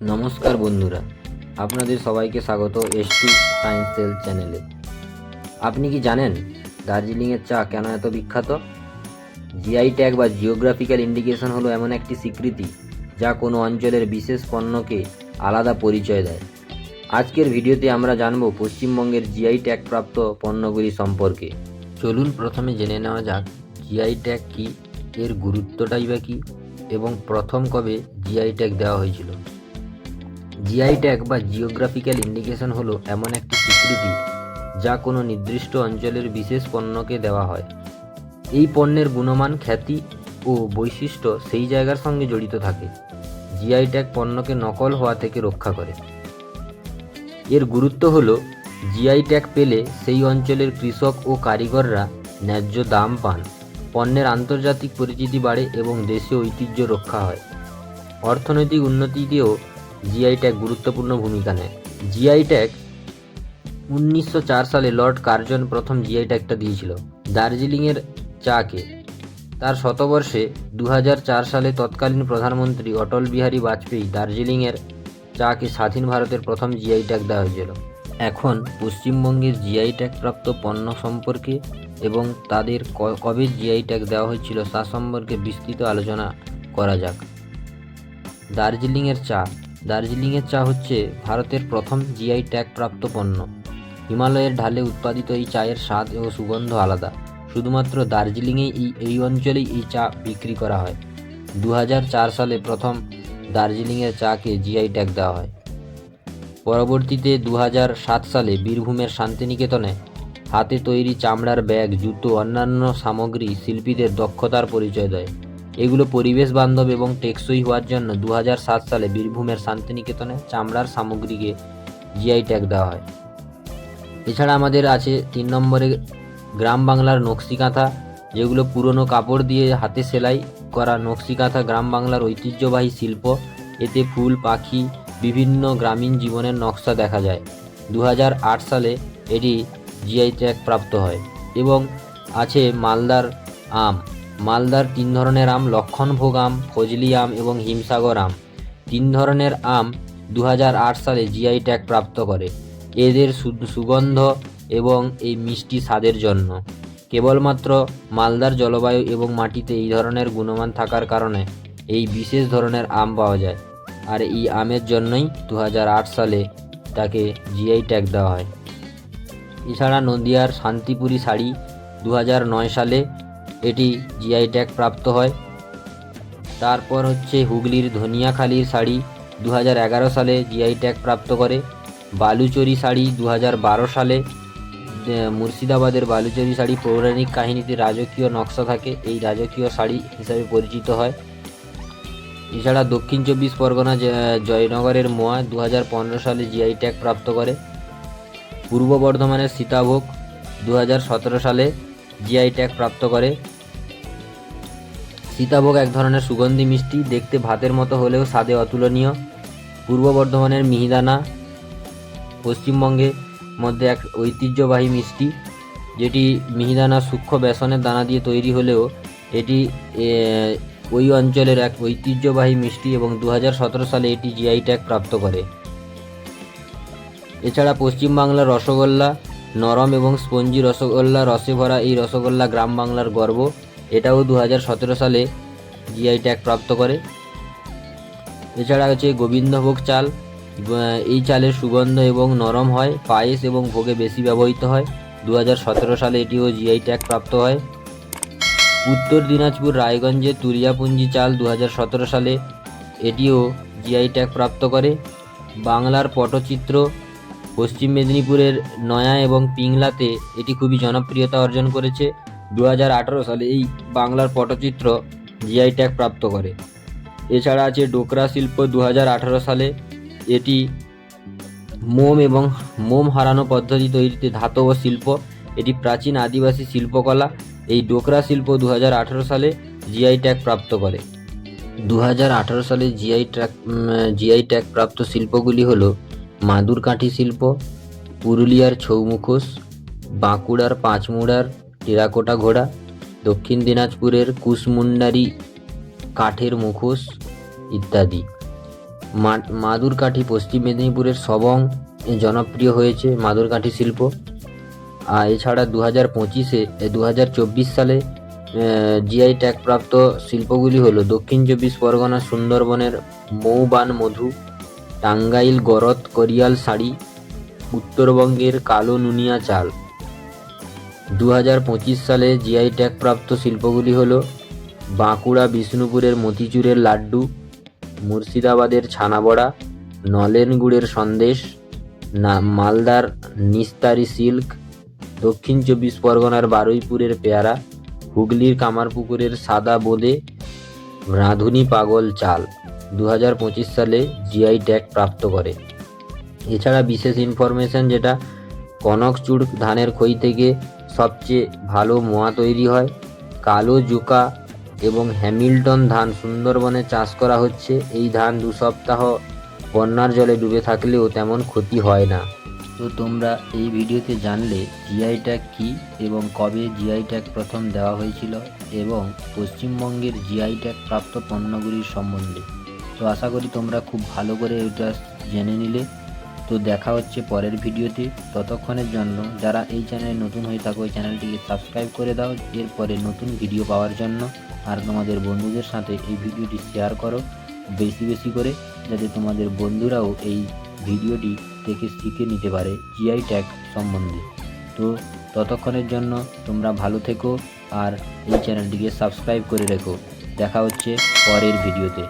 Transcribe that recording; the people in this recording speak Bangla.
নমস্কার বন্ধুরা, আপনাদের সবাইকে স্বাগত S2 সায়েন্স সেল চ্যানেলে। আপনি কি জানেন দার্জিলিংয়ের চা কেন এত বিখ্যাত? জিআই ট্যাগ বা জিওগ্রাফিক্যাল ইন্ডিকেশন হলো এমন একটি স্বীকৃতি যা কোনো অঞ্চলের বিশেষ পণ্যকে আলাদা পরিচয় দেয়। আজকের ভিডিওতে আমরা জানব পশ্চিমবঙ্গের জিআই ট্যাগ প্রাপ্ত পণ্যগুলি সম্পর্কে। চলুন প্রথমে জেনে নেওয়া যাক জিআই ট্যাগ কী, এর গুরুত্বটাই বা কী এবং প্রথম কবে জিআই ট্যাগ দেওয়া হয়েছিল। জিআই ট্যাগ বা জিওগ্রাফিক্যাল ইন্ডিকেশন হলো এমন একটি স্বীকৃতি যা কোনো নির্দিষ্ট অঞ্চলের বিশেষ পণ্যকে দেওয়া হয়। এই পণ্যের গুণমান, খ্যাতি ও বৈশিষ্ট্য সেই জায়গার সঙ্গে জড়িত থাকে। জিআই ট্যাগ পণ্যকে নকল হওয়া থেকে রক্ষা করে। এর গুরুত্ব হলো জিআই ট্যাগ পেলে সেই অঞ্চলের কৃষক ও কারিগররা ন্যায্য দাম পান, পণ্যের আন্তর্জাতিক পরিচিতি বাড়ে এবং দেশীয় ঐতিহ্য রক্ষা হয়। অর্থনৈতিক উন্নতিতেও জিআই ট্যাগ গুরুত্বপূর্ণ ভূমিকা নেয়। জিআই ট্যাগ 1904 সালে লর্ড কার্জন প্রথম জিআই ট্যাগটা দিয়েছিল দার্জিলিংয়ের চাকে। তার শতবর্ষে 2004 সালে তৎকালীন প্রধানমন্ত্রী অটল বিহারী বাজপেয়ী দার্জিলিংয়ের চাকে স্বাধীন ভারতের প্রথম জিআই ট্যাগ দেওয়া হয়েছিল। এখন পশ্চিমবঙ্গের জিআই ট্যাগ প্রাপ্ত পণ্য সম্পর্কে এবং তাদের কবে জিআই ট্যাগ দেওয়া হয়েছিল তা সম্পর্কে বিস্তৃত আলোচনা করা যাক। দার্জিলিংয়ের চা হচ্ছে ভারতের প্রথম জিআই ট্যাগ প্রাপ্ত পণ্য। হিমালয়ের ঢালে উৎপাদিত এই চায়ের স্বাদ ও সুগন্ধ আলাদা। শুধুমাত্র দার্জিলিংয়ে এই অঞ্চলেই এই চা বিক্রি করা হয়। 2004 সালে প্রথম দার্জিলিংয়ের চাকে জিআই ট্যাগ দেওয়া হয়। পরবর্তীতে 2007 সালে বীরভূমের শান্তিনিকেতনে হাতে তৈরি চামড়ার ব্যাগ, জুতো, অন্যান্য সামগ্রী শিল্পীদের দক্ষতার পরিচয় দেয়। এগুলো পরিবেশ বান্ধব এবং টেকসই হওয়ার জন্য 2007 সালে বীরভূমের শান্তিনিকেতনে চামড়ার সামগ্রীকে জিআই ট্যাগ দেওয়া হয়। এছাড়া আমাদের আছে 3 নম্বরে গ্রাম বাংলার নকশি কাঁথা, যেগুলো পুরনো কাপড় দিয়ে হাতে সেলাই করা নকশি কাঁথা গ্রাম বাংলার ঐতিহ্যবাহী শিল্প। এতে ফুল, পাখি, বিভিন্ন গ্রামীণ জীবনের নকশা দেখা যায়। 2008 সালে এটি জিআই ট্যাগ প্রাপ্ত হয়। এবং আছে মালদার আম। মালদার 3 ধরনের আম, লক্ষণভোগ আম, ফজলি আম এবং হিমসাগর আম, 3 ধরনের আম 2008 সালে জিআই ট্যাগ প্রাপ্ত করে এদের সুগন্ধ এবং এই মিষ্টি স্বাদের জন্য। কেবলমাত্র মালদার জলবায়ু এবং মাটিতে এই ধরনের গুণমান থাকার কারণে এই বিশেষ ধরনের আম পাওয়া যায়, আর এই আমের জন্যই 2008 সালে তাকে জিআই ট্যাগ দেওয়া হয়। এছাড়া নদিয়ার শান্তিপুরি শাড়ি 2009 সালে এটি জিআই ট্যাগ প্রাপ্ত হয়। তারপর হচ্ছে হুগলির ধনিয়াখালির শাড়ি 2011 সালে জিআই ট্যাগ প্রাপ্ত করে। বালুচরি শাড়ি 2012 সালে। মুর্শিদাবাদের বালুচরি শাড়ি পৌরাণিক কাহিনীতে রাজকীয় নকশা থাকে, এই রাজকীয় শাড়ি হিসাবে পরিচিত হয়। এছাড়া দক্ষিণ 24 পরগনা জয়নগরের মোয়া 2015 সালে জিআই ট্যাগ প্রাপ্ত করে। পূর্ব বর্ধমানের সীতাভোগ 2017 সালে জিআই ট্যাগ প্রাপ্ত করে। সীতাভোগ এক ধরনের সুগন্ধি মিষ্টি, দেখতে ভাতের মতো হলেও স্বাদে অতুলনীয়। পূর্ব বর্ধমানের মিহিদানা পশ্চিমবঙ্গের মধ্যে এক ঐতিহ্যবাহী মিষ্টি, যেটি মিহিদানা সূক্ষ্ম বেসনের দানা দিয়ে তৈরি হলেও এটি ওই অঞ্চলের এক ঐতিহ্যবাহী মিষ্টি এবং 2017 সালে এটি জিআই ট্যাগ প্রাপ্ত করে। এছাড়া পশ্চিমবাংলার রসগোল্লা, নরম এবং স্পঞ্জি রসগোল্লা, রসে ভরা এই রসগোল্লা গ্রাম বাংলার গর্ব, এটাও 2017 সালে জিআই ট্যাগ প্রাপ্ত করে। এছাড়া আছে গোবিন্দভোগ চাল, এই চালের সুগন্ধ এবং নরম হয়, পায়েস এবং ভোগে বেশি ব্যবহৃত হয়। 2017 সালে এটিও জিআই ট্যাগ প্রাপ্ত হয়। উত্তর দিনাজপুর রায়গঞ্জের তুরিয়াপুঞ্জি চাল 2017 সালে এটিও জিআই ট্যাগ প্রাপ্ত করে। বাংলার পটচিত্র পশ্চিম মেদিনীপুরের নয়া এবং পিংলাতে এটি খুবই জনপ্রিয়তা অর্জন করেছে। 2018 সালে এই বাংলার পটচিত্র জিআই ট্যাগ প্রাপ্ত করে। এছাড়া আছে ডোকরা শিল্প 2018 সালে, এটি মোম হারানো পদ্ধতি তৈরিতে ধাতব শিল্প, এটি প্রাচীন আদিবাসী শিল্পকলা। এই ডোকরা শিল্প 2018 সালে জিআই ট্যাগ প্রাপ্ত করে। 2018 সালে জিআই ট্যাগ প্রাপ্ত শিল্পগুলি হলো মাদুরকাঠি শিল্প, পুরুলিয়ার ছৌ মুখোশ, বাঁকুড়ার পাঁচমুড়ার টেরাকোটা ঘোড়া, দক্ষিণ দিনাজপুরের কুশমুন্ডারি কাঠের মুখোশ ইত্যাদি। মাদুরকাঠি পশ্চিম মেদিনীপুরের সবং জনপ্রিয় হয়েছে মাদুরকাঠি শিল্প। আর এছাড়া 2025 সালে জিআই ট্যাগ প্রাপ্ত শিল্পগুলি হলো দক্ষিণ চব্বিশ পরগনা সুন্দরবনের মৌবান মধু, টাঙ্গাইল গরত করিয়াল শাড়ি, উত্তরবঙ্গের কালো নুনিয়া চাল। 2025 সালে জিআই ট্যাগ প্রাপ্ত শিল্পগুলি হলো বাঁকুড়া বিষ্ণুপুরের মতিচুরের লাড্ডু, মুর্শিদাবাদের ছানাবড়া, নলেন গুড়ের সন্দেশ, মালদার নিস্তারি সিল্ক, দক্ষিণ চব্বিশ পরগনার বারুইপুরের পেয়ারা, হুগলির কামারপুকুরের সাদা বোঁদে, রাঁধুনি পাগল চাল 2025 সালে জিআই ট্যাগ প্রাপ্ত করে। এছাড়া বিশেষ ইনফরমেশন যেটা কনকচুড় ধানের খই থেকে সবচেয়ে ভালো মোয়া তৈরি হয়। কালো জোকা এবং হ্যামিল্টন ধান সুন্দরবনে চাষ করা হচ্ছে। এই ধান 2 সপ্তাহ বন্যার জলে ডুবে থাকলেও তেমন ক্ষতি হয় না। তো তোমরা এই ভিডিওতে জানলে জিআই ট্যাগ কী এবং কবে জিআই ট্যাগ প্রথম দেওয়া হয়েছিল এবং পশ্চিমবঙ্গের জিআই ট্যাগ প্রাপ্ত পণ্যগুলির সম্বন্ধে। তো আশা করি তোমরা খুব ভালো করে এটা জেনে নিলে। তো দেখা হচ্ছে পরের ভিডিওতে। ততক্ষণের জন্য যারা এই চ্যানেলে নতুন হয়ে থাকো এই চ্যানেলটিকে সাবস্ক্রাইব করে দাও এরপরে নতুন ভিডিও পাওয়ার জন্য। আর তোমাদের বন্ধুদের সাথে এই ভিডিওটি শেয়ার করো বেশি বেশি করে, যাতে তোমাদের বন্ধুরাও এই ভিডিওটি থেকে শিখে নিতে পারে জিআই ট্যাগ সম্বন্ধে। তো ততক্ষণের জন্য তোমরা ভালো থেকো আর এই চ্যানেলটিকে সাবস্ক্রাইব করে রেখো। দেখা হচ্ছে পরের ভিডিওতে।